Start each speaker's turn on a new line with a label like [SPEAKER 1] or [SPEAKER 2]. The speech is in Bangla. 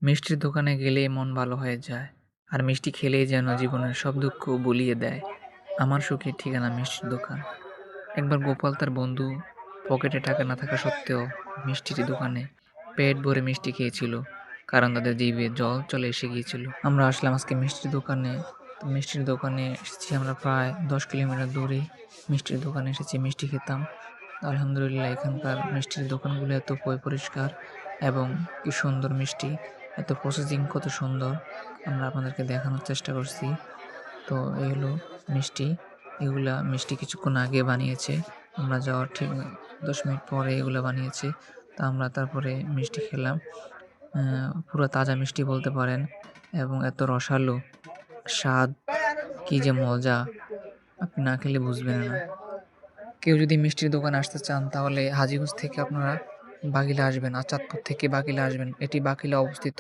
[SPEAKER 1] মিষ্টির দোকানে গেলেই মন ভালো হয়ে যায়। আর মিষ্টি খেলেই যেন জীবনের সব দুঃখ ভুলিয়ে দেয়। আমার সুখের ঠিকানা মিষ্টির দোকান। একবার গোপাল তার বন্ধু পকেটে টাকা না থাকা সত্ত্বেও মিষ্টির দোকানে পেট ভরে মিষ্টি খেয়েছিল। কারণ তাদের জিভে জল চলে এসে গিয়েছিল। আমরা আসলাম আজকে মিষ্টির দোকানে। তো মিষ্টির দোকানে এসেছি আমরা প্রায় ১০ কিলোমিটার দূরে। মিষ্টির দোকানে এসেছি মিষ্টি খেতাম। আলহামদুলিল্লাহ এখানকার মিষ্টির দোকানগুলো এত পরিষ্কার এবং কি সুন্দর মিষ্টি, এত প্রসেসিং কত সুন্দর আমরা আপনাদেরকে দেখানোর চেষ্টা করছি। তো এই হলো মিষ্টি। এগুলা মিষ্টি কিছুক্ষণ আগে বানিয়েছে। আমরা যাওয়ার ঠিক ১০ মিনিট পরে এগুলা বানিয়েছে। তো আমরা তারপরে মিষ্টি খেলাম। পুরা তাজা মিষ্টি বলতে পারেন এবং এত রসালো স্বাদ, কি যে মজা! আপনি না খেলে বুঝবেন না। কেউ যদি মিষ্টির দোকানে আসতে চান তাহলে হাজীগঞ্জ থেকে আপনারা বাকিলা আসবেন। আর চাঁদপুর থেকে বাকিলা আসবেন। এটি বাকিলা অবস্থিত।